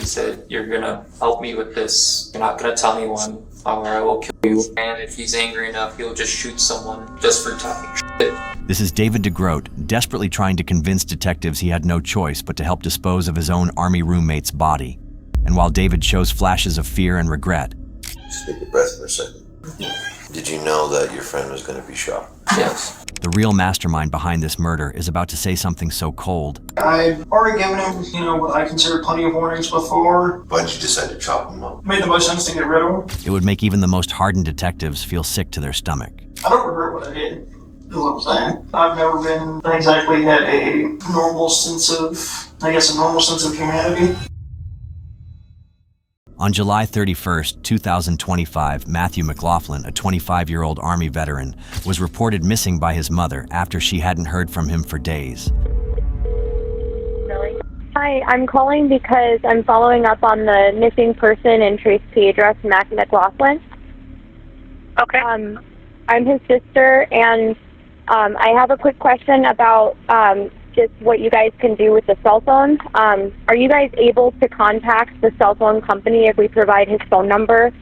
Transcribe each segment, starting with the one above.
said, "You're gonna help me with this. You're not gonna tell anyone, or I will kill you." And if he's angry enough, he'll just shoot someone just for talking shit. This is David Degro, desperately trying to convince detectives he had no choice but to help dispose of his own Army roommate's body. And while David shows flashes of fear and regret, just take a breath for a second. Did you know that your friend was going to be shot? Yes. the real mastermind behind this murder is about to say something so cold. I've already given him, what I consider plenty of warnings before. Why'd you decide to chop him up? Made the most sense to get rid of him. It would make even the most hardened detectives feel sick to their stomach. I don't regret what I did, is what I'm saying. I've never been exactly had a normal sense of humanity. On July 31st, 2025, Matthew McLaughlin, a 25-year-old Army veteran, was reported missing by his mother after she hadn't heard from him for days. Really? Hi, I'm calling because I'm following up on the missing person and trace P address, Matthew McLaughlin. Okay. I'm his sister, and I have a quick question about just what you guys can do with the cell phone. Are you guys able to contact the cell phone company if we provide his phone number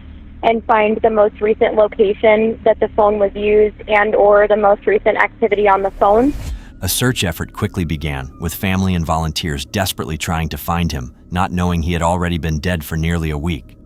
and find the most recent location that the phone was used and or the most recent activity on the phone? A search effort quickly began, with family and volunteers desperately trying to find him, not knowing he had already been dead for nearly a week.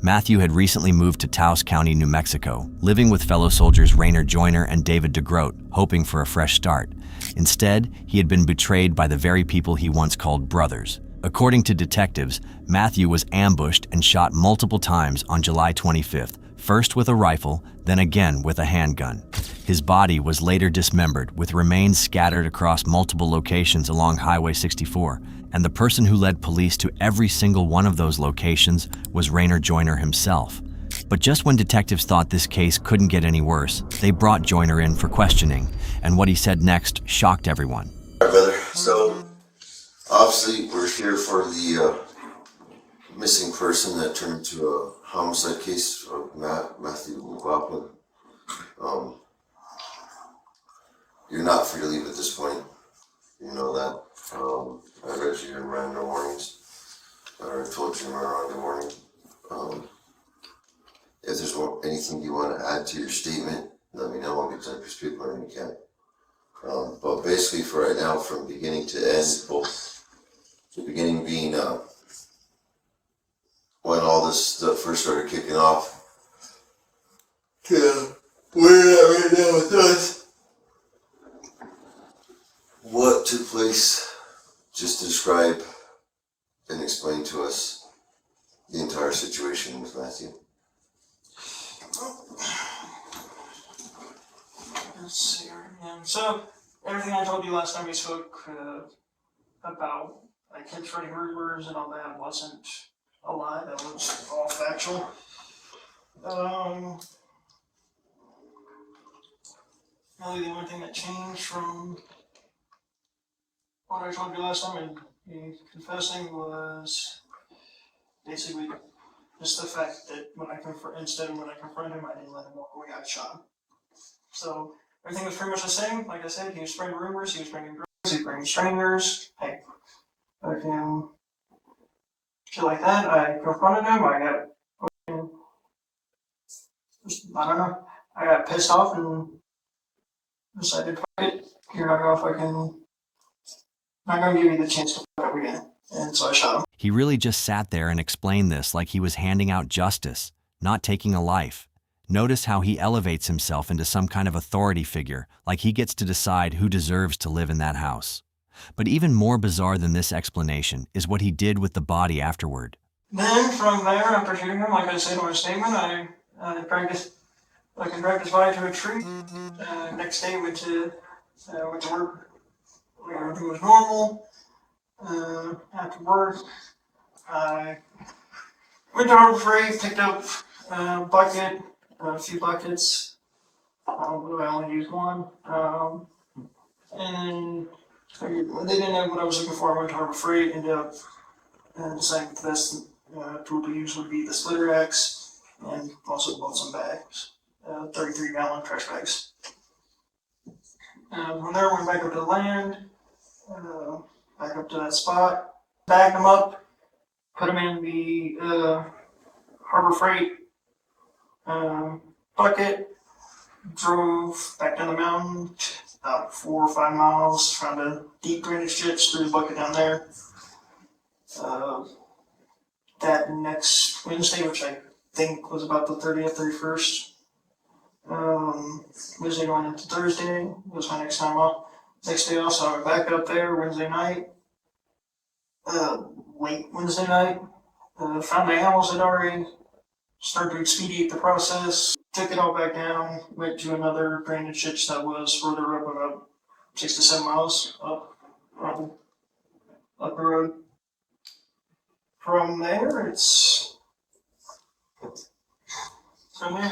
Matthew had recently moved to Taos County, New Mexico, living with fellow soldiers Rainer Joyner and David Degro, hoping for a fresh start. Instead, he had been betrayed by the very people he once called brothers. According to detectives, Matthew was ambushed and shot multiple times on July 25th, first with a rifle, then again with a handgun. His body was later dismembered, with remains scattered across multiple locations along Highway 64, and the person who led police to every single one of those locations was Rainer Joyner himself. But just when detectives thought this case couldn't get any worse, they brought Joyner in for questioning, and what he said next shocked everyone. All right, brother. So, obviously, we're here for the missing person that turned into a homicide case of Matthew McLaughlin. You're not free to leave at this point. You know that. I read you your Miranda warnings, or I told you your Miranda warning. If there's anything you want to add to your statement, let me know. I'll get to piece of paper and you can. But basically, for right now, from beginning to end, both the beginning being when all this stuff first started kicking off, to where you're at right now with us. What took place? Just describe and explain to us the entire situation with Matthew. Let's see here. So, everything I told you last time we spoke about him spreading rumors and all that wasn't a lie. That was all factual. Really, the only thing that changed from what I told you last time and me confessing was basically just the fact that when I confronted him, I didn't let him walk away. I shot him. So everything was pretty much the same. Like I said, he was spreading rumors, he was bringing drugs, he was bringing strangers. Hey, shit like that. I confronted him. I got pissed off and decided, fuck it, you're not gonna give you the chance to fuck up again. And so I shot him. He really just sat there and explained this like he was handing out justice, not taking a life. Notice how he elevates himself into some kind of authority figure, like he gets to decide who deserves to live in that house. But even more bizarre than this explanation is what he did with the body afterward. Then from there, after shooting him, like I said in my statement, I dragged his body to a tree. Next day, went to work. Everything was normal. After work, I went to Harbor Freight, picked up a few buckets. I only used one. And they didn't know what I was looking for. I went to Harbor Freight, ended up deciding the best tool to use would be the splitter axe, and also bought some bags, 33-gallon trash bags. From there, went back up to the land, back up to that spot, bagged them up, put him in the Harbor Freight bucket, drove back down the mountain about 4 or 5 miles, found a deep drainage ditch, threw the bucket down there. That next Wednesday, which I think was about the 30th, 31st, Wednesday going into Thursday was my next time off. Next day off, so I went back up there Wednesday night, late Wednesday night. Found the animals had already started to expedite the process. Took it all back down, went to another drainage ditch that was further up, about 6 to 7 miles up the road. From there,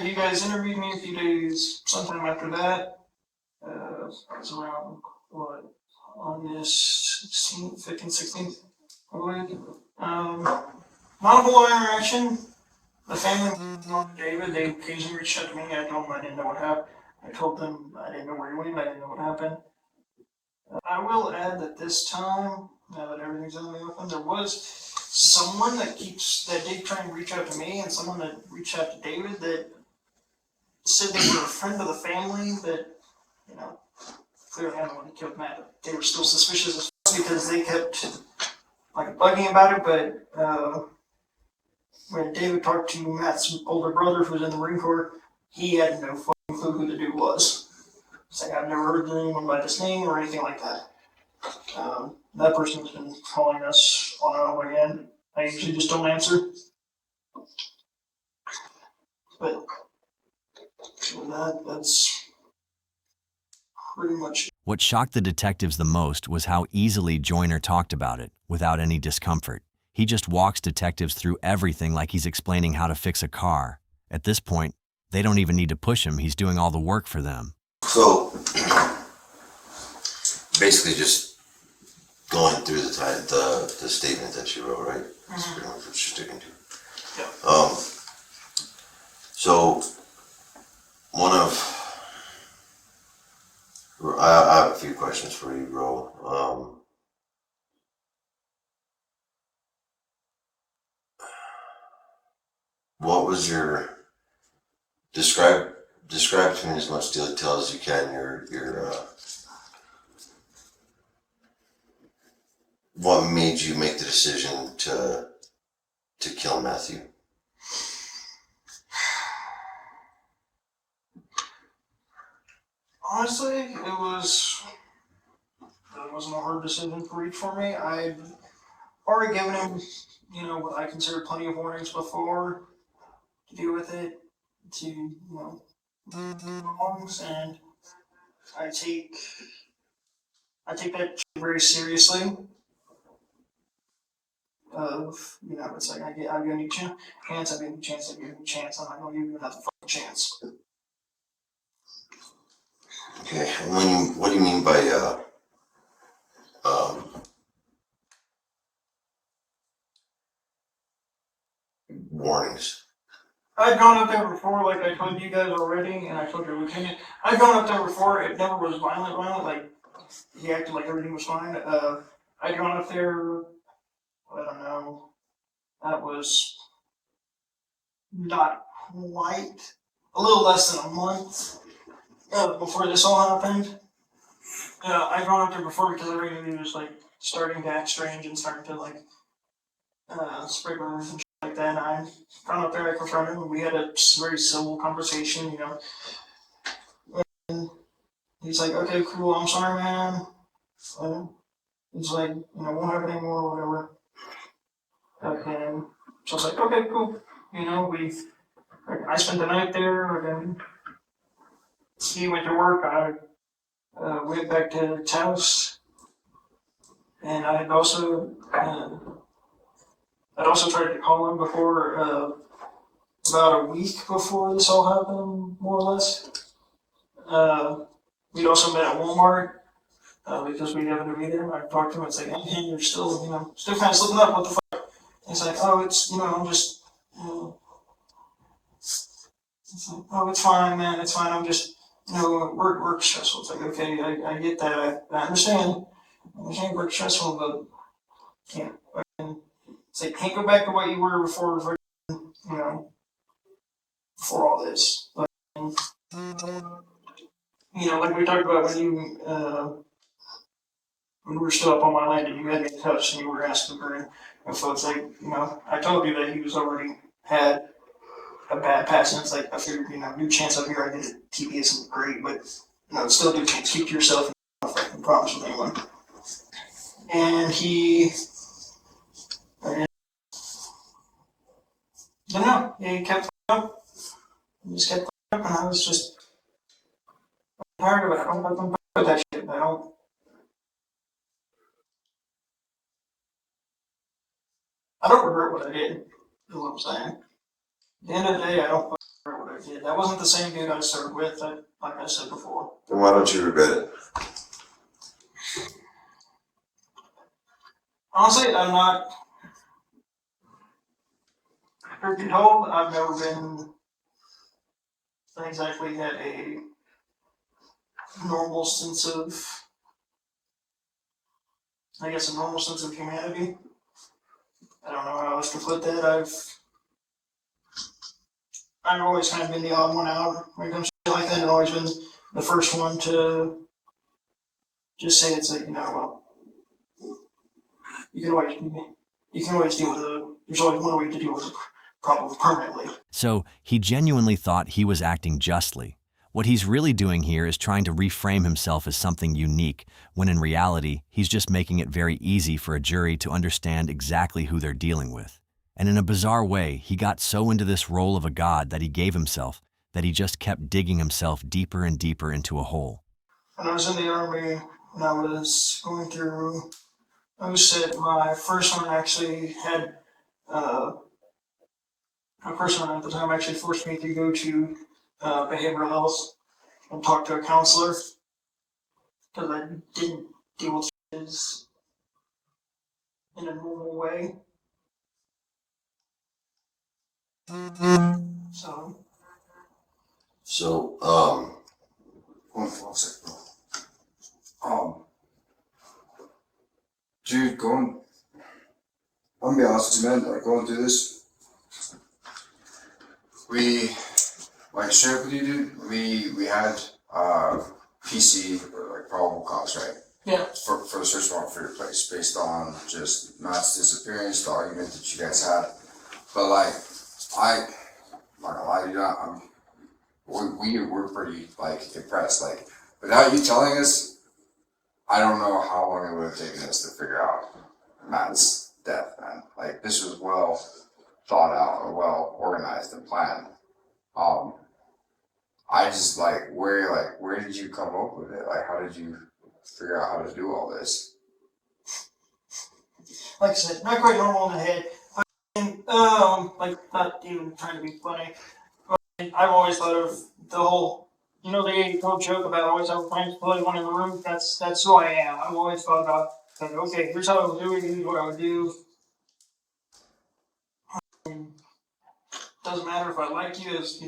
you guys interviewed me a few days sometime after that. It was around, August 16th, 15th, 16th, I believe. Not a whole lot of interaction. The family, David, they occasionally reached out to me. I told them I didn't know what happened. I told them I didn't know where he went. I didn't know what happened. I will add that this time, now that everything's in the open, there was someone that did try and reach out to me, and someone that reached out to David that said they were a friend of the family that, clearly I'm the one who killed Matt. They were still suspicious as fuck because they kept bugging about it, but when David talked to Matt's older brother who was in the Marine Corps, he had no fucking clue who the dude was. It's like, I've never heard anyone by this name or anything like that. That person's been calling us on and off again. I usually just don't answer. But that's pretty much it. What shocked the detectives the most was how easily Joyner talked about it, without any discomfort. He just walks detectives through everything like he's explaining how to fix a car. At this point, they don't even need to push him. He's doing all the work for them. So, basically just going through the statement that you wrote, right? That's pretty much what you're sticking to. Yeah. So, I have a few questions for you, bro. What was your describe to me in as much detail as you can your what made you make the decision to kill Matthew? Honestly, it wasn't a hard decision for me. I'd already given him, what I consider plenty of warnings before to deal with it, to, wrongs, and I take that very seriously. It's like I give you a chance, I give you a chance, I give you a chance, I'm not gonna give you another fucking chance. Okay, and what do you mean by warnings? I'd gone up there before, like I told you guys already, and I told your lieutenant. I'd gone up there before, it never was violent, like, he acted like everything was fine. I'd gone up there, I don't know, that was not quite, a little less than a month before this all happened. I'd gone up there before because I already knew he was, starting to act strange and starting to, spread rumors and shit like that. And I gone up there, I confronted him, and we had a very civil conversation, And he's like, okay, cool, I'm sorry, man. He's like, won't happen anymore, whatever. Okay, so I was like, okay, cool. I spent the night there, and he went to work. I went back to his house, and I'd also tried to call him before, about a week before this all happened, more or less. We'd also met at Walmart, because we happened to be there. I talked to him and said, hey, you're still, still kind of slipping up, what the fuck? And he's like, oh, it's, I'm just, it's like, oh, it's fine, man, it's fine, I'm just, work stressful. It's like, okay, I get that, I understand work stressful, but can't say, can't go back to what you were before, before all this. But, like we talked about when we were still up on my land and you had me in touch and you were asking for info, it's like, I told you that he was already had a bad past, and it's like, I figured, new chance up here, I get a TP isn't great, but, still do things, keep to yourself and not fucking promise with anyone. And he, he kept up, he just kept up, and I was just tired of it. I don't fucking with that shit. I don't regret what I did, is what I'm saying. At the end of the day, I don't fucking regret what I did. That wasn't the same dude I started with, like I said before. Then why don't you regret it? Honestly, I'm not. Truth be told, I've never been exactly had a normal sense of, I guess, a normal sense of humanity. I don't know how else to put that. I've always kind of been the odd one out when it comes to shit like that, and always been the first one to just say it's like, well, you can always deal with it. There's always one way to deal with a problem permanently. So he genuinely thought he was acting justly. What he's really doing here is trying to reframe himself as something unique, when in reality, he's just making it very easy for a jury to understand exactly who they're dealing with. And in a bizarre way, he got so into this role of a god that he gave himself that he just kept digging himself deeper and deeper into a hole. When I was in the army, when I was going through OSIT, my first one actually had, my first one at the time actually forced me to go to behavioral health and talk to a counselor because I didn't deal with this in a normal way. So, One second. Dude, I'm gonna be honest with you, man, like going through this, straight up with you, dude, we had, PC, or like probable cause, right? Yeah. For the search warrant for your place, based on just Matt's disappearance, the argument that you guys had. But like, I'm not gonna lie to you, we're pretty like impressed. Like, without you telling us, I don't know how long it would have taken us to figure out Matt's death, man. Like, this was well thought out or well organized and planned. I just where did you come up with it? Like, how did you figure out how to do all this? Like I said, not quite normal in the head. Not even trying to be funny. But I've always thought of the whole, the whole joke about always having plans to play one in the room. That's who I am. I've always thought about, like, okay, here's how I would do it, here's what I would do. Doesn't matter if I like you, as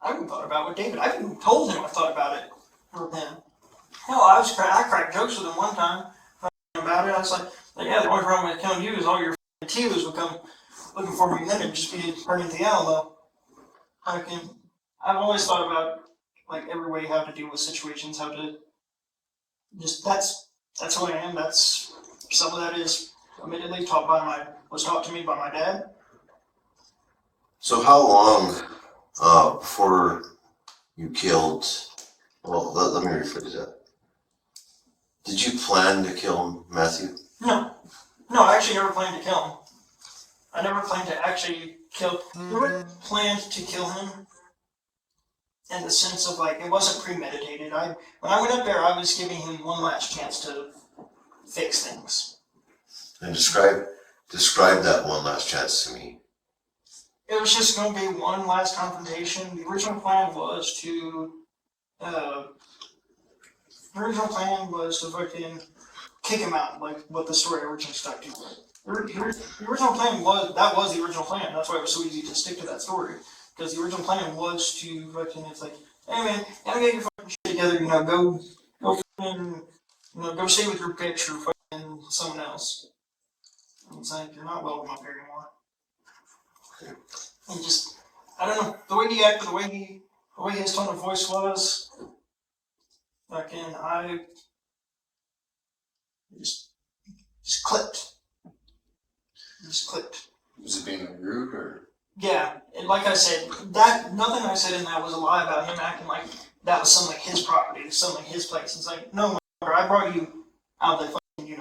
I haven't thought about it with David. I haven't even told him I thought about it with him. Hell, I cracked jokes with him one time about it. I was like, yeah, the only problem with killing you is all your Tios will come looking for me, then it'd just be burning the Alamo. I've always thought about, like, every way how to deal with situations, how to just, that's who I am. That's, some of that is admittedly was taught to me by my dad. so how long before you killed? Well, let me rephrase that. Did you plan to kill Matthew? No, I actually never planned to kill him. I never planned to actually kill. Never planned to kill him in the sense of, like, it wasn't premeditated. When I went up there, I was giving him one last chance to fix things. And describe that one last chance to me. It was just going to be one last confrontation. The original plan was to fucking kick him out, like what the story originally stuck to. The original plan was the original plan. That's why it was so easy to stick to that story. Because the original plan was to fucking, it's like, hey man, gotta get your fucking shit together, go fucking, go stay with your bitch or fucking someone else. It's like, you're not welcome up here anymore. And just, I don't know, the way he acted, the way his tone of voice was, fucking, I just clicked. Just clicked. Was it being rude or? Yeah, and like I said, that nothing I said in that was a lie about him acting like that was something like his property, something like his place. It's like, no, I brought you out of the fucking,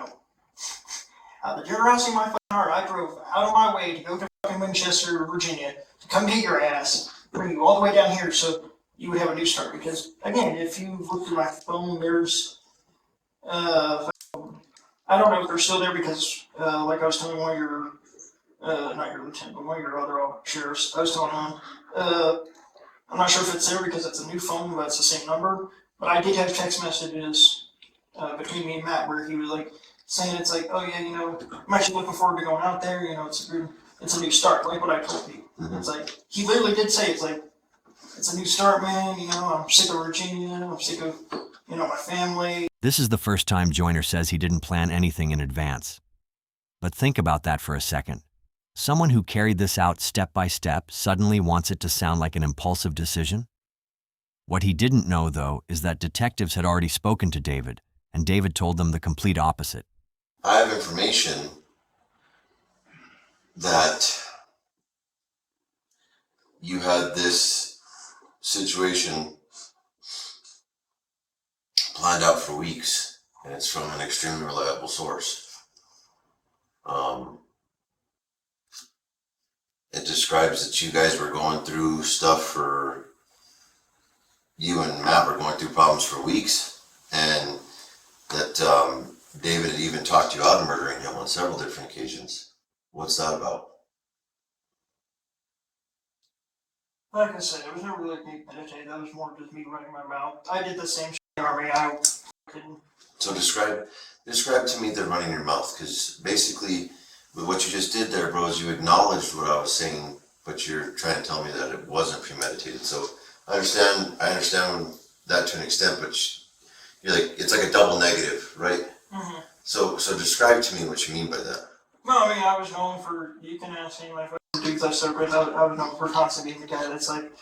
out of the generosity of my fucking heart. I drove out of my way to go to fucking Winchester, Virginia, to come get your ass, bring you all the way down here so you would have a new start. Because again, if you look through my phone, there's, I don't know if they're still there because, like I was telling one of your, not your lieutenant, but one of your other sheriffs, I was telling him, I'm not sure if it's there because it's a new phone, but it's the same number. But I did have text messages between me and Matt where he was like saying it's like, oh yeah, I'm actually looking forward to going out there. It's a new start, like what I told you. Mm-hmm. It's like he literally did say it's like it's a new start, man. I'm sick of Virginia. I'm sick of my family. This is the first time Joyner says he didn't plan anything in advance. But think about that for a second. Someone who carried this out step by step suddenly wants it to sound like an impulsive decision? What he didn't know, though, is that detectives had already spoken to David, and David told them the complete opposite. I have information that you had this situation planned out for weeks, and it's from an extremely reliable source. It describes that you guys were going through stuff for, you and Matt were going through problems for weeks, and that David had even talked you out of murdering him on several different occasions. What's that about? Like I said, it was never really me meditating. That was more just me running my mouth. I did the same shit in the Army. I couldn't. So describe to me the running your mouth, because basically with what you just did there, bro, is you acknowledged what I was saying, but you're trying to tell me that it wasn't premeditated. So I understand that to an extent, but you're like, it's like a double negative, right? Mm-hmm. So describe to me what you mean by that. No, I mean, I was known for, you can ask any of my fucking dudes I served with, I was known for constantly being the guy that's like,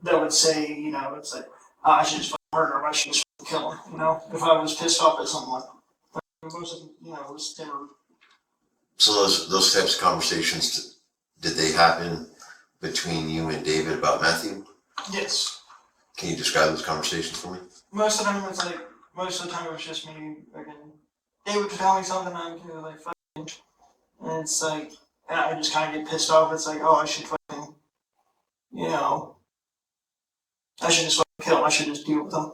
that would say, it's like, I should just fucking murder him, I should just fucking kill him, if I was pissed off at someone. But most of them, it was never. So those types of conversations, did they happen between you and David about Matthew? Yes. Can you describe those conversations for me? Most of the time it was just me, again, David would tell me something, I'm like, fucking, and it's like, and I just kind of get pissed off, it's like, oh, I should fucking, I should just fucking kill him, I should just deal with him.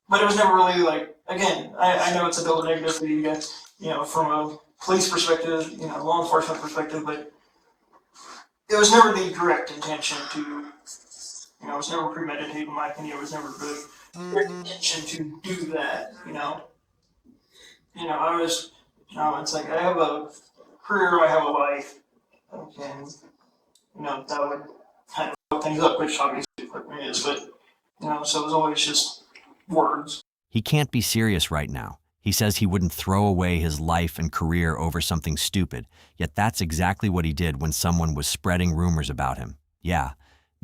But it was never really like, again, I know it's a double negative for you guys, from a police perspective, law enforcement perspective, but it was never the direct intention to, it was never premeditated in my opinion, it was never the direct intention to do that, I was, it's like, I have a career, I have a life, and, that would kind of fuck things up, which obviously fuck me is, but, so it was always just words. He can't be serious right now. He says he wouldn't throw away his life and career over something stupid, yet that's exactly what he did when someone was spreading rumors about him. Yeah,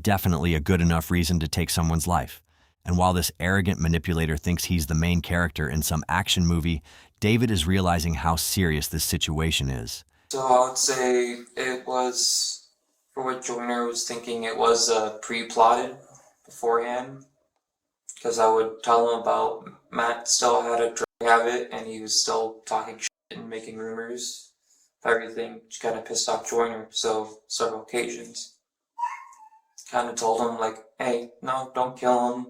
definitely a good enough reason to take someone's life. And while this arrogant manipulator thinks he's the main character in some action movie, David is realizing how serious this situation is. So I would say it was, for what Joyner was thinking, it was pre-plotted beforehand. Because I would tell him about Matt still had a drug habit and he was still talking shit and making rumors of everything, which kind of pissed off Joyner. So several occasions, kind of told him like, hey, no, don't kill him.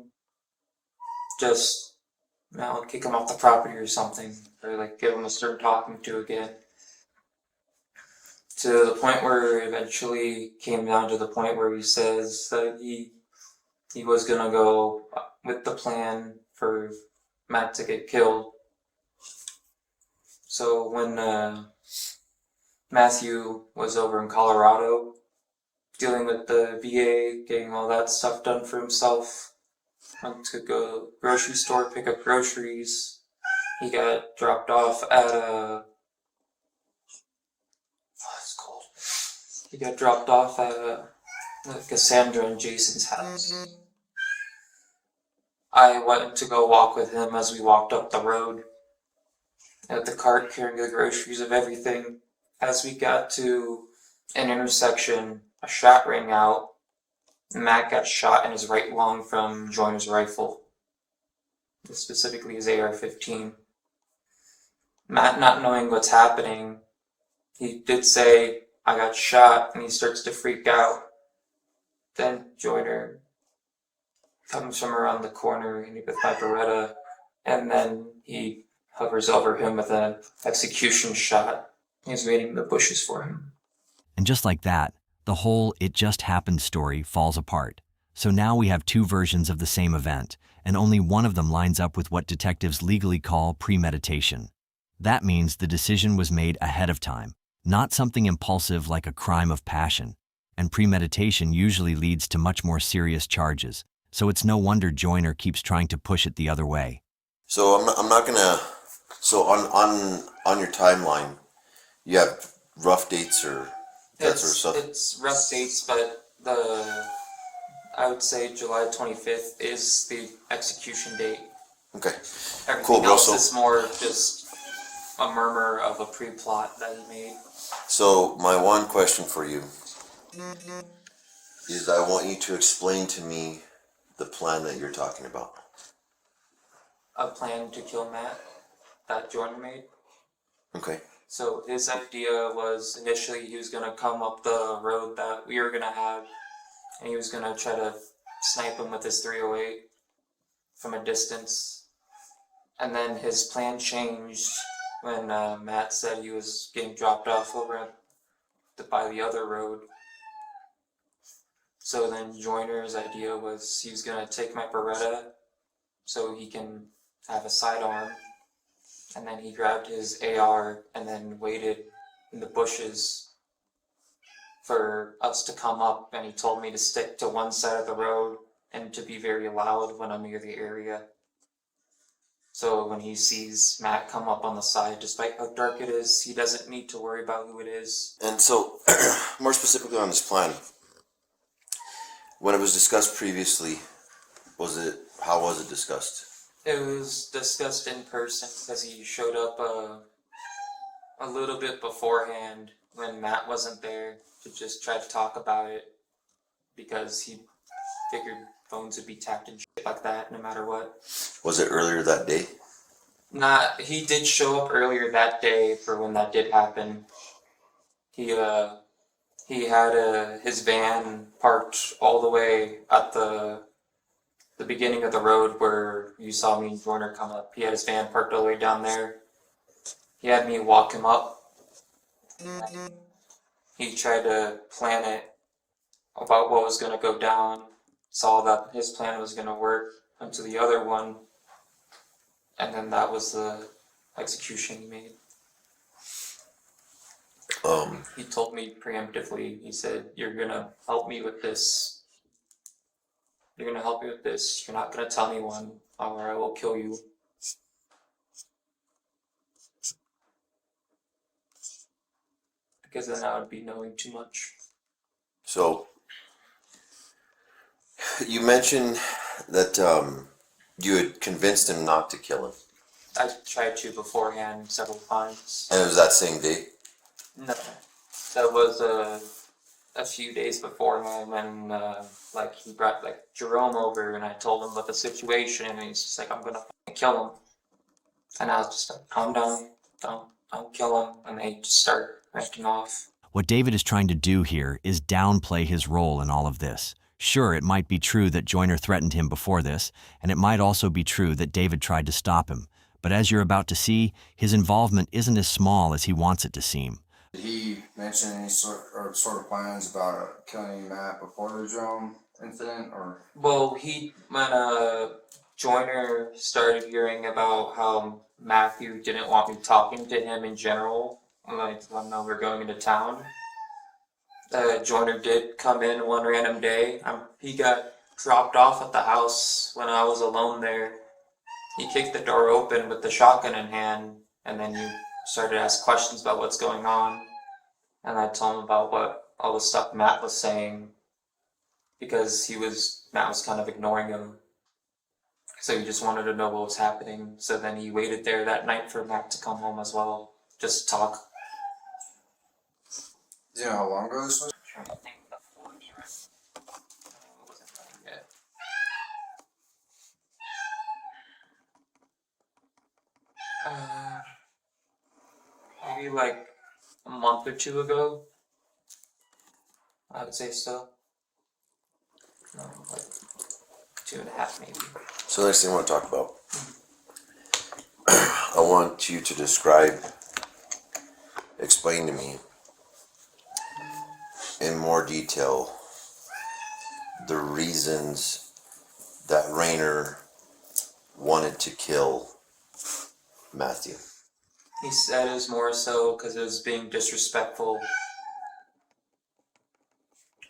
Just, kick him off the property or something, or like give him a stern talking to again. To the point where it eventually came down to the point where he says that he was gonna go with the plan for Matt to get killed. So when Matthew was over in Colorado, dealing with the VA, getting all that stuff done for himself, went to go grocery store, pick up groceries, He got dropped off at it's cold. He got dropped off at Cassandra and Jason's house. I went to go walk with him as we walked up the road at the cart carrying the groceries of everything. As we got to an intersection, a shot rang out. Matt got shot in his right lung from Joyner's rifle, specifically his AR-15. Matt, not knowing what's happening, he did say, "I got shot," and he starts to freak out. Then Joyner comes from around the corner with my Beretta, and then he hovers over him with an execution shot. He's waiting in the bushes for him. And just like that, the whole "it just happened" story falls apart. So now we have two versions of the same event, and only one of them lines up with what detectives legally call premeditation. That means the decision was made ahead of time, not something impulsive like a crime of passion. And premeditation usually leads to much more serious charges, so it's no wonder Joyner keeps trying to push it the other way. So I'm not gonna. So on your timeline, you have rough dates or that sort of stuff. It's rough dates, but I would say July 25th is the execution date. Okay. Everything Cool, bro. else So- is more just a murmur of a pre-plot that he made. So my one question for you is, I want you to explain to me the plan that you're talking about. A plan to kill Matt that Jordan made. Okay. So his idea was initially he was gonna come up the road that we were gonna have, and he was gonna try to snipe him with his 308 from a distance. And then his plan changed when Matt said he was getting dropped off over by the other road. So then Joyner's idea was he was gonna take my Beretta so he can have a sidearm, and then he grabbed his AR and then waited in the bushes for us to come up, and he told me to stick to one side of the road and to be very loud when I'm near the area. So when he sees Matt come up on the side, despite how dark it is, he doesn't need to worry about who it is. And so, more specifically on this plan, when it was discussed previously, how was it discussed? It was discussed in person because he showed up a little bit beforehand when Matt wasn't there to just try to talk about it, because he figured phones would be tapped and shit like that no matter what. Was it earlier that day? He did show up earlier that day for when that did happen. He had his van parked all the way at the beginning of the road where you saw me and Joyner come up. He had his van parked all the way down there. He had me walk him up. He tried to plan it about what was going to go down, saw that his plan was going to work until the other one, and then that was the execution he made. He told me preemptively, he said, "You're going to help me with this. You're going to help me with this. You're not going to tell anyone, or I will kill you." Because then I would be knowing too much. So, you mentioned that you had convinced him not to kill him. I tried to beforehand several times. And it was that same day? No, that was a few days beforehand when he brought Jerome over, and I told him about the situation, and he's just like, "I'm gonna kill him," and I was just like, "Calm down, don't kill him," and they just start acting off. What David is trying to do here is downplay his role in all of this. Sure, it might be true that Joyner threatened him before this, and it might also be true that David tried to stop him. But as you're about to see, his involvement isn't as small as he wants it to seem. Did he mention any sort of plans about killing Matt before the drone incident, or? Well, when Joyner started hearing about how Matthew didn't want me talking to him in general, like when we were going into town, Joyner did come in one random day. He got dropped off at the house when I was alone there, he kicked the door open with the shotgun in hand, and then he started to ask questions about what's going on. And I told him about what all the stuff Matt was saying, because Matt was kind of ignoring him. So he just wanted to know what was happening. So then he waited there that night for Matt to come home as well, just to talk. Do you know how long ago this was? I'm trying to think of the forms, right? It wasn't done yet. Maybe like a month or two ago. I would say so. No, like 2.5 maybe. So next thing I want to talk about, I want you to explain to me in more detail the reasons that Rainer wanted to kill Matthew. He said it was more so because it was being disrespectful.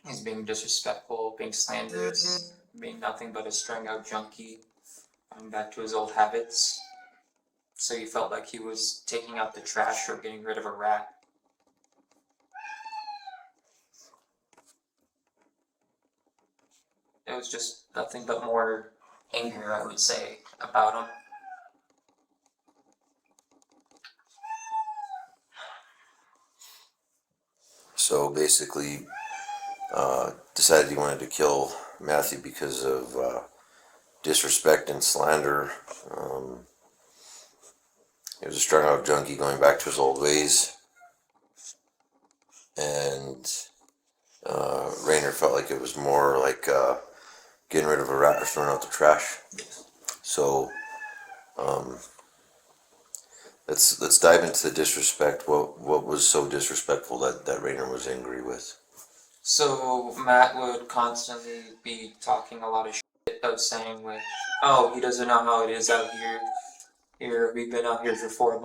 He's being disrespectful, being slanderous, being nothing but a strung out junkie, going back to his old habits. So he felt like he was taking out the trash or getting rid of a rat. It was just nothing but more anger, I would say, about him. So basically, decided he wanted to kill Matthew because of disrespect and slander. He was a strung out junkie going back to his old ways. And Rainer felt like it was more like getting rid of a rat or throwing out the trash. So let's dive into the disrespect. What was so disrespectful that Rainer was angry with? So Matt would constantly be talking a lot of shit of saying like, oh, he doesn't know how it is out here. We've been out here for 4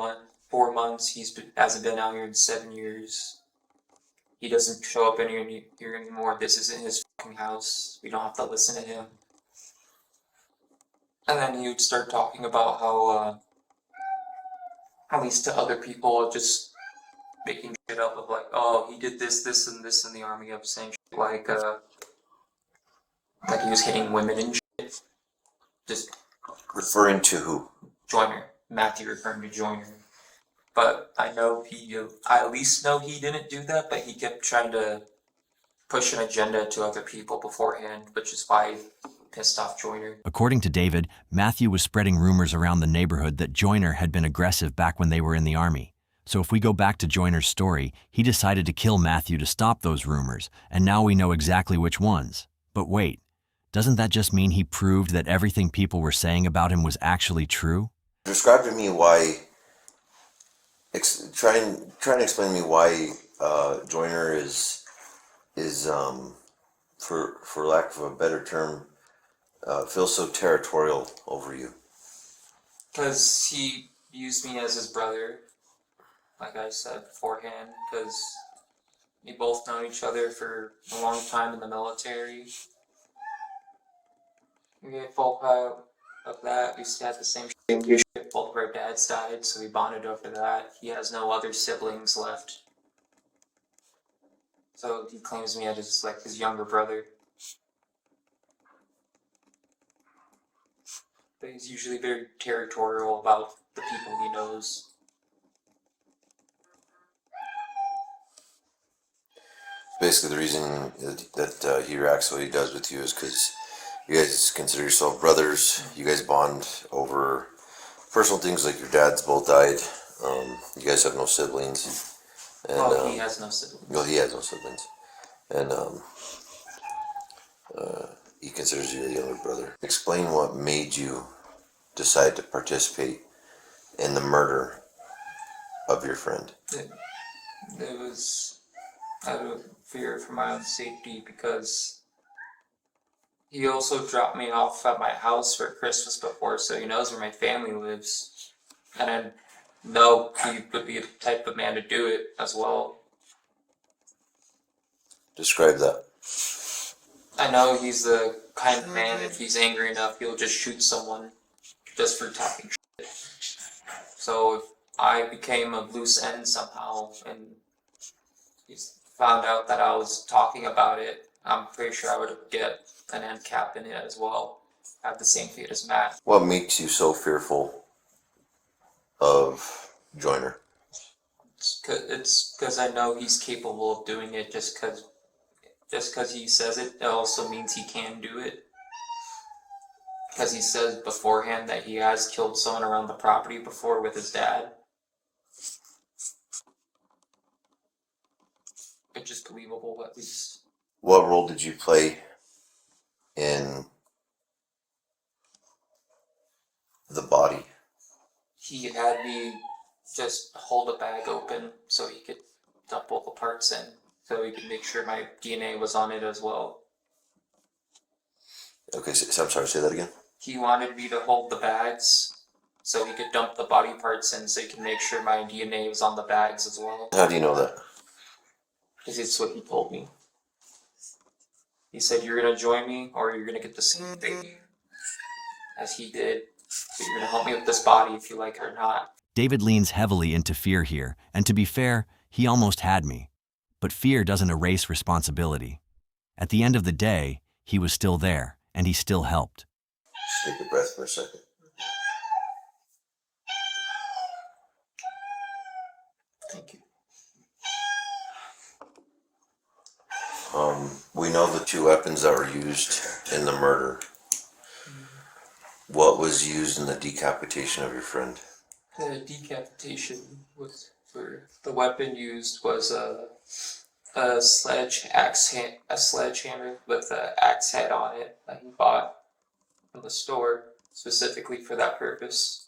months. Hasn't been out here in 7 years. He doesn't show up in here anymore. This isn't his fucking house. We don't have to listen to him. And then he would start talking about how, at least to other people, just making shit up of like, oh, he did this, and this in the army, of saying shit like he was hitting women and shit. Just Referring to who? Joyner. Matthew referring to Joyner. But I at least know he didn't do that, but he kept trying to push an agenda to other people beforehand, which is why he pissed off Joyner. According to David, Matthew was spreading rumors around the neighborhood that Joyner had been aggressive back when they were in the army. So if we go back to Joyner's story, he decided to kill Matthew to stop those rumors, and now we know exactly which ones. But wait, doesn't that just mean he proved that everything people were saying about him was actually true? Describe to me why. Try and explain to me why Joyner is for lack of a better term, feels so territorial over you. Because he used me as his brother, like I said beforehand, because we both known each other for a long time in the military. We get full proud of that. We used to have the same shit. Both of our dads died, so we bonded over that. He has no other siblings left. So he claims me as like his younger brother. But he's usually very territorial about the people he knows. Basically, the reason that he reacts the way he does with you is because you guys consider yourself brothers. You guys bond over personal things like your dads both died. You guys have no siblings. And, He has no siblings. Well, he has no siblings. And he considers you a younger brother. Explain what made you decide to participate in the murder of your friend. It was out of fear for my own safety, because he also dropped me off at my house for Christmas before, so he knows where my family lives. And I know he would be the type of man to do it as well. Describe that. I know he's the kind of man, if he's angry enough, he'll just shoot someone. just for talking shit. So if I became a loose end somehow and he found out that I was talking about it, I'm pretty sure I would get an end cap in it as well. Have the same fate as Matt. What makes you so fearful of Joyner? It's because I know he's capable of doing it. Just because he says it, it also means he can do it. Because he says beforehand that he has killed someone around the property before with his dad. Which is believable, at least. What role did you play in the body? He had me just hold a bag open so he could dump all the parts in, so he could make sure my DNA was on it as well. Okay, so I'm sorry, say that again? He wanted me to hold the bags so he could dump the body parts in so he could make sure my DNA was on the bags as well. How do you know that? Because it's what he told me. He said, you're going to join me or you're going to get the same thing as he did. But you're going to help me with this body if you like it or not. David leans heavily into fear here, and to be fair, he almost had me. But fear doesn't erase responsibility. At the end of the day, he was still there, and he still helped. Just take a breath for a second. Thank you. We know the two weapons that were used in the murder. What was used in the decapitation of your friend? The decapitation was for the weapon used was a sledgehammer with an axe head on it that he bought from the store specifically for that purpose.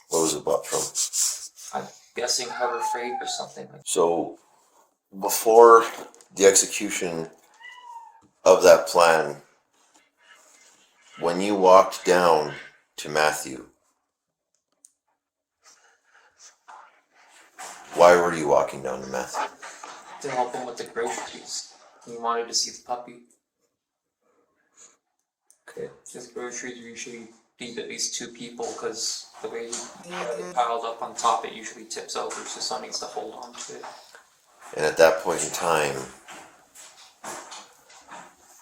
What was it bought from? I'm guessing Harbor Freight or something like that. So, before the execution of that plan, when you walked down to Matthew, why were you walking down to Matthew? To help him with the groceries. He wanted to see the puppy. Okay. His groceries usually feed at least 2 people because the way he had it piled up on top, it usually tips over, so someone needs to hold on to it. And at that point in time,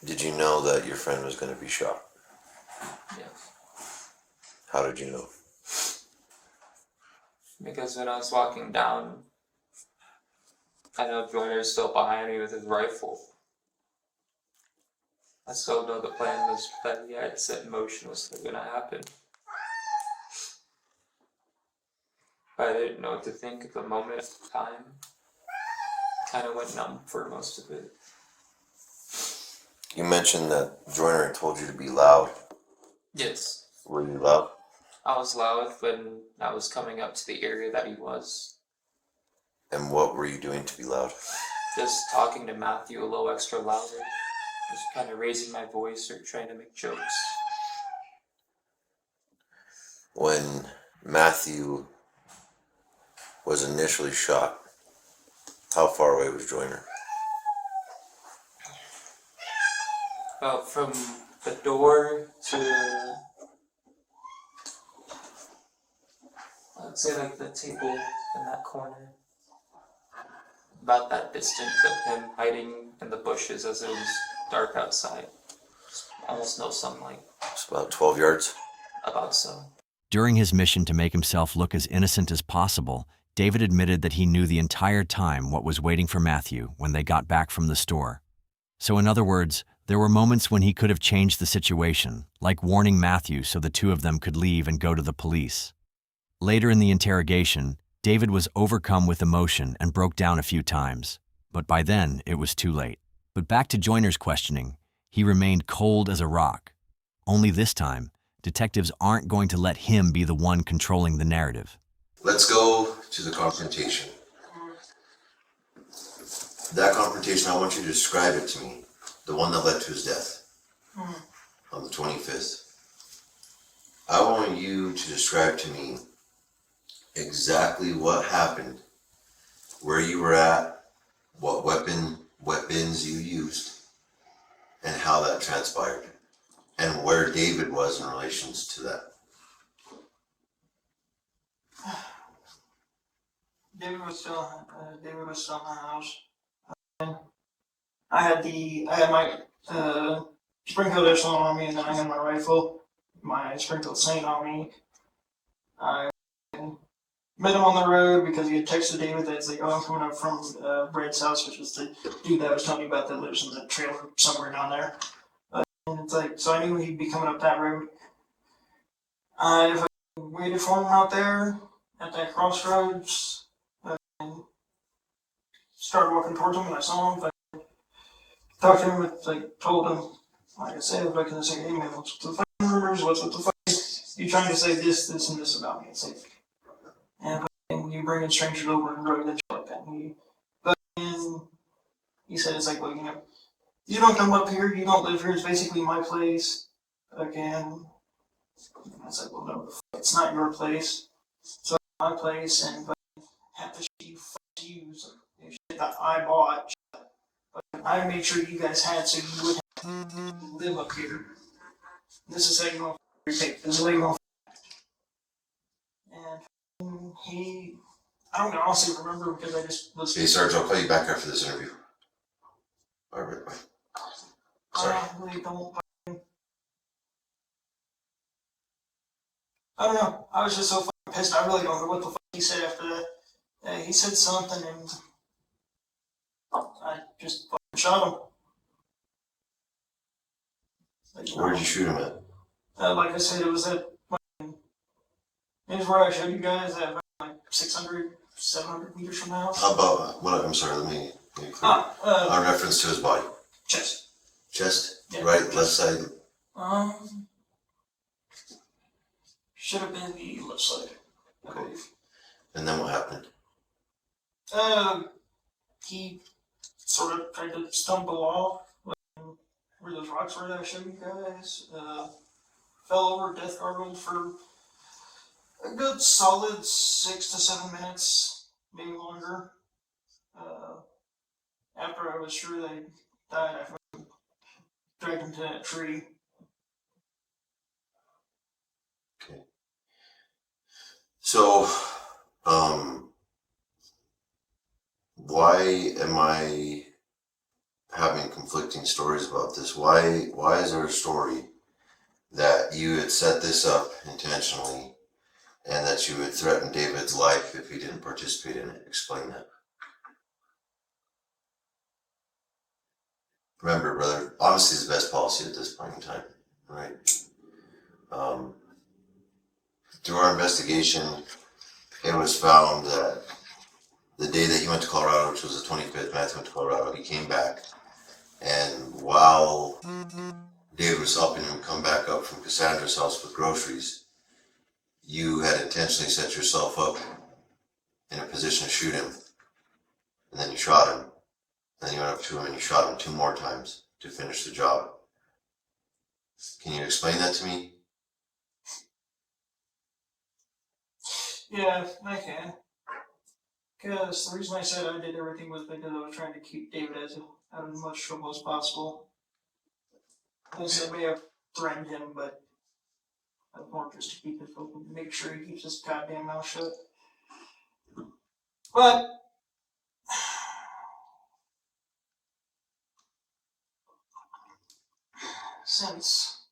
did you know that your friend was going to be shot? Yes. How did you know? Because when I was walking down, I know Joyner's still behind me with his rifle. I still know the plan was that he had set in motion was still gonna happen. But I didn't know what to think at the moment at the time. Kind of went numb for most of it. You mentioned that Joyner told you to be loud. Yes. Were you loud? I was loud when I was coming up to the area that he was. And what were you doing to be loud? Just talking to Matthew a little extra louder. Just kind of raising my voice or trying to make jokes. When Matthew was initially shot, how far away was Joyner? About from the door to, I'd say like the table in that corner. About that distance of him hiding in the bushes as it was dark outside. Almost no sunlight. It's about 12 yards. About so. During his mission to make himself look as innocent as possible, David admitted that he knew the entire time what was waiting for Matthew when they got back from the store. So in other words, there were moments when he could have changed the situation, like warning Matthew so the two of them could leave and go to the police. Later in the interrogation, David was overcome with emotion and broke down a few times, but by then it was too late. But back to Joyner's questioning, he remained cold as a rock. Only this time, detectives aren't going to let him be the one controlling the narrative. Let's go to the confrontation. That confrontation, I want you to describe it to me. The one that led to his death on the 25th. I want you to describe to me exactly what happened, where you were at, what weapons you used, and how that transpired. and where David was in relations to that. David was still in the house. I had my Springfield echelon on me, and then I had my rifle, my Springfield Saint on me. I met him on the road because he had texted David that it's like, oh, I'm coming up from Brad's house, which was the dude that I was telling you about that lives in the trailer somewhere down there. And it's like, so I knew he'd be coming up that road. I waited for him out there at that crossroads and started walking towards him, and I saw him. I talked to him, told him, like I said, like I say, hey man, what's with the fucking rumors? What's with the fucking, you trying to say this, and this about me? It's like, and you bring in strangers over and drug that shit like that. And he said, it's like, well, you don't come up here, you don't live here, it's basically my place. Again, I was like, well, no, it's not your place. So my place, and half the shit you use, shit that I bought, but I made sure you guys had so you would live up here. This is how you're going to repay. This is how you're going to. And he, I don't honestly remember because I just listened. Hey, Sarge, I'll call you back after this interview. All right, bye. Sorry. I really don't. I don't know. I was just so fucking pissed. I really don't know what the fuck he said after that. He said something and I just fucking shot him. Where did you shoot him at? Like I said, it was at it was where I showed you guys at like 600, 700 meters from the house. How about, I'm sorry, let me clear. A reference to his body. Chest. Chest? Yeah. Right, left side? Should have been the left side, I believe. And then what happened? He sort of tried to stumble off where those rocks were that I showed you guys. Fell over, death gargled for a good solid 6 to 7 minutes, maybe longer. After I was sure they died, I dragged him to that tree. Okay. So, why am I having conflicting stories about this? Why is there a story that you had set this up intentionally and that you would threaten David's life if he didn't participate in it? Explain that. Remember, brother, honesty is the best policy at this point in time, right? Through our investigation, it was found that the day that he went to Colorado, which was the 25th, Matthew went to Colorado, he came back, and while David was helping him come back up from Cassandra's house with groceries, you had intentionally set yourself up in a position to shoot him, and then you shot him, and then you went up to him and you shot him 2 more times to finish the job. Can you explain that to me? Yeah, I can. Because the reason I said I did everything was because I was trying to keep David out of as much trouble as possible. I said I may have threatened him, but I want just to keep it open, make sure he keeps his goddamn mouth shut. But since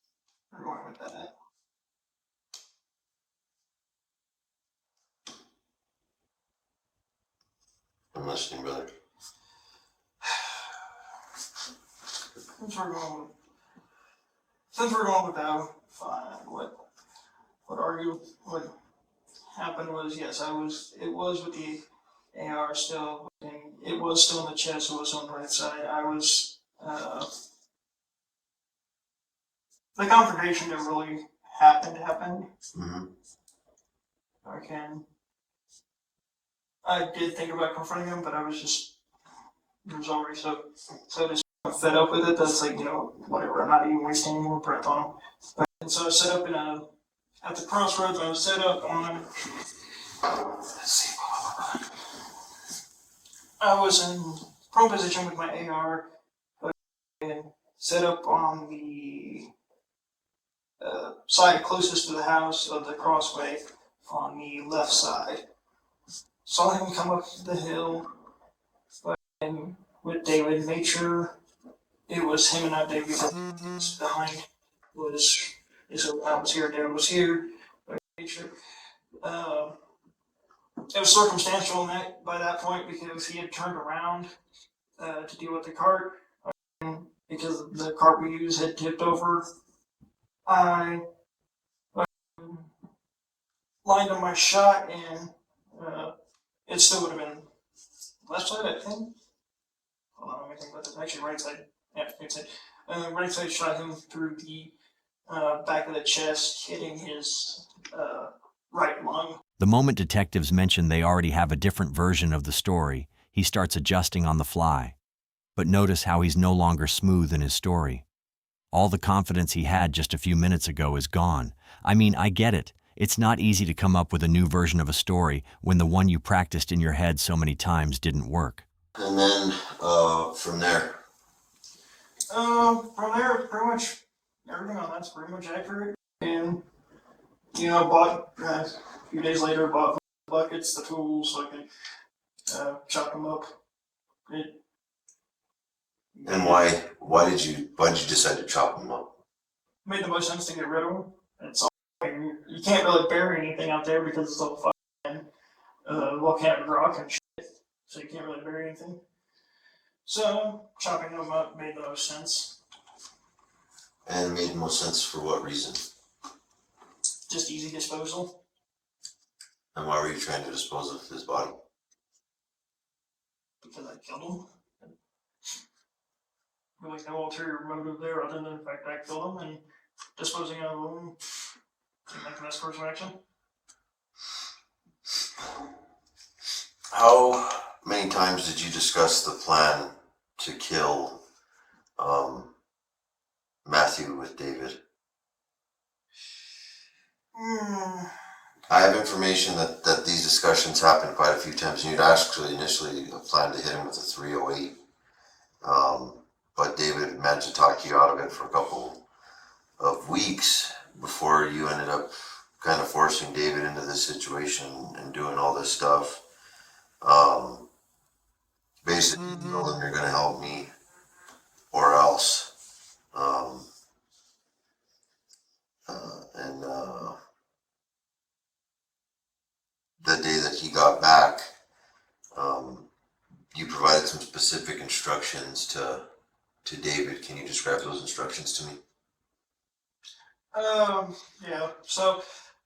we're going with that, I'm listening, brother. since we're going with that, fine. What happened was, yes, it was with the AR still, it was still in the chest, it was on the right side. I was, the confrontation that really happened. Mm-hmm. I did think about confronting him, but I was just, it was already so just fed up with it that's like, whatever, I'm not even wasting any more breath on him. And so I was set up at the crossroads, I was set up on, let's see, I was in prone position with my AR, and set up on the side closest to the house of the crossway on the left side. Saw him come up the hill and with David, made sure it was him and not David was behind so I was here, David was here. But made sure. It was circumstantial by that point because he had turned around to deal with the cart because the cart we used had tipped over. I lined on my shot and it still would have been left side, I think. Hold on, let me think about this. Actually, right side. Yeah, right side. Right side shot him through the back of the chest, hitting his right lung. The moment detectives mention they already have a different version of the story, he starts adjusting on the fly. But notice how he's no longer smooth in his story. All the confidence he had just a few minutes ago is gone. I mean, I get it. It's not easy to come up with a new version of a story when the one you practiced in your head so many times didn't work. And then from there, Pretty much everything on that's pretty much accurate. And bought a few days later, bought buckets, the tools, so I could chop them up. and why did you decide to chop them up? Made the most sense to get rid of them. It's all you can't really bury anything out there because it's all fucking volcanic rock and shit, so you can't really bury anything. So chopping them up made the most sense. And made most sense for what reason? Just easy disposal. And why were you trying to dispose of his body? Because I killed him. There was no ulterior motive there other than the fact that I killed him, and disposing of him seemed like the best course of action. How many times did you discuss the plan to kill Matthew with David? I have information that these discussions happened quite a few times, and you'd actually initially planned to hit him with a 308. But David managed to talk you out of it for a couple of weeks before you ended up kind of forcing David into this situation and doing all this stuff. Basically, you told him you're going to help me or else. The day that he got back, you provided some specific instructions to David. Can you describe those instructions to me? Yeah. So,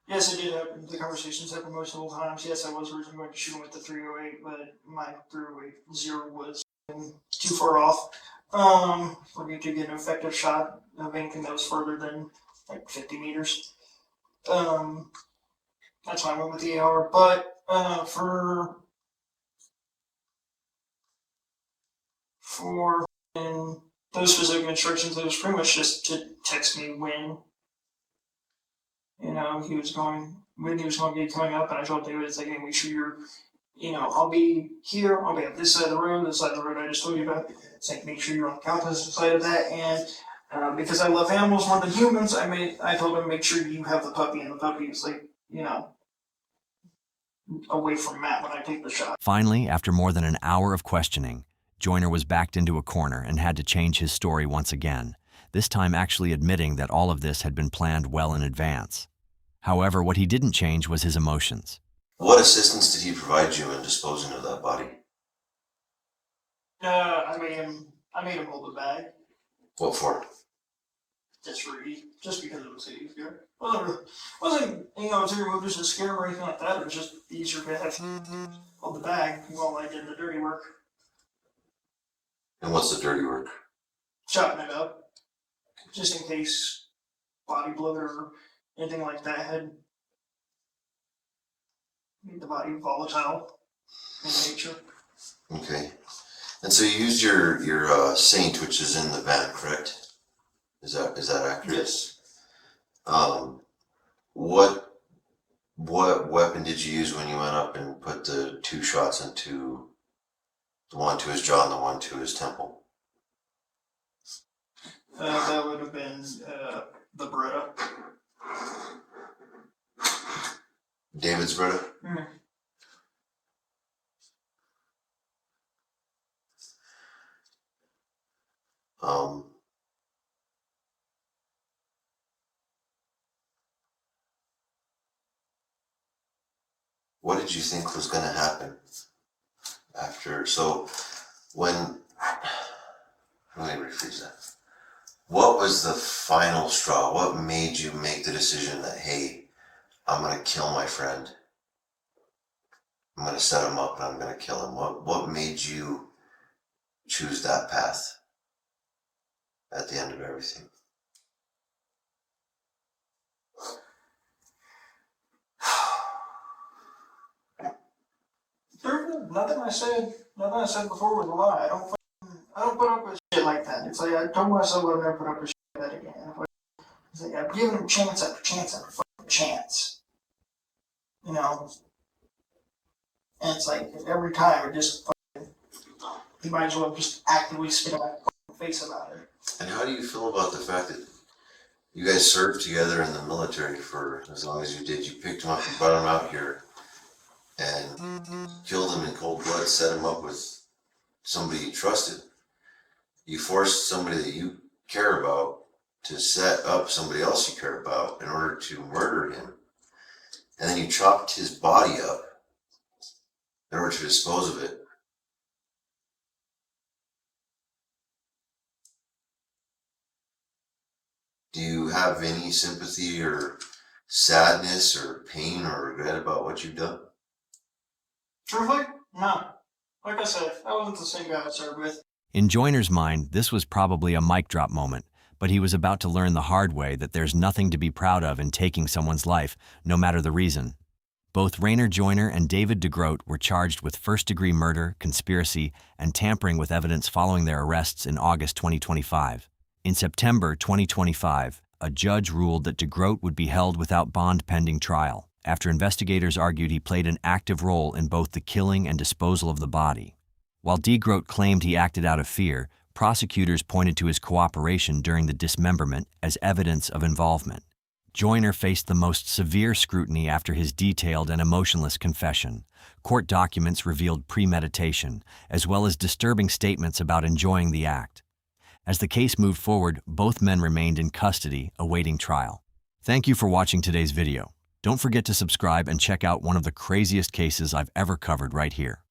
yes, it did happen. The conversations happened multiple times. Yes, I was originally going to shoot him with the 308, but my 308 was too far off for me to get an effective shot of anything that was further than like 50 meters. That's why I went with the AR. But for those specific instructions, it was pretty much just to text me when he was going to be coming up, and I told David, it's like, hey, make sure you're, I'll be here, I'll be at this side of the room, this side of the road I just told you about. It's like, make sure you're on the opposite side of that, and because I love animals more than humans, I told him, make sure you have the puppy, and the puppy is like, away from Matt when I take the shot. Finally, after more than an hour of questioning, Joyner was backed into a corner and had to change his story once again, this time actually admitting that all of this had been planned well in advance. However, what he didn't change was his emotions. What assistance did he provide you in disposing of that body? I made him hold the bag. What for? Just because it was easier. Wasn't to remove just a scare or anything like that. It was just easier to have hold the bag while I did the dirty work. And what's the dirty work? Chopping it up, just in case body blow or anything like that had made the body volatile in nature. Okay. And so you used your Saint, which is in the van, correct? Is that accurate? Yes. What weapon did you use when you went up and put the two shots into the one to his jaw and the one to his temple? That would have been The Beretta. David's brother? Mm. What did you think was going to happen after? So, let me rephrase that. What was the final straw? What made you make the decision that, hey, I'm going to kill my friend? I'm going to set him up and I'm going to kill him. What made you choose that path at the end of everything? Nothing I said before was a lie. I don't put up with shit like that. It's like I told myself I'd never put up with shit like that again. It's like I've given him chance after chance after fucking chance. You know? And it's like every time it just fucking, you might as well just actively spit in my fucking face about it. And how do you feel about the fact that you guys served together in the military for as long as you did? You picked him up and brought him out here and killed him in cold blood, set him up with somebody you trusted. You forced somebody that you care about to set up somebody else you care about in order to murder him. And then you chopped his body up in order to dispose of it. Do you have any sympathy or sadness or pain or regret about what you've done? Truthfully, no. Like I said, I wasn't the same guy I served with. In Joyner's mind, this was probably a mic drop moment, but he was about to learn the hard way that there's nothing to be proud of in taking someone's life, no matter the reason. Both Rainer Joyner and David Degro were charged with first-degree murder, conspiracy, and tampering with evidence following their arrests in August 2025. In September 2025, a judge ruled that Degro would be held without bond pending trial, after investigators argued he played an active role in both the killing and disposal of the body. While Degro claimed he acted out of fear, prosecutors pointed to his cooperation during the dismemberment as evidence of involvement. Joyner faced the most severe scrutiny after his detailed and emotionless confession. Court documents revealed premeditation, as well as disturbing statements about enjoying the act. As the case moved forward, both men remained in custody, awaiting trial. Thank you for watching today's video. Don't forget to subscribe and check out one of the craziest cases I've ever covered right here.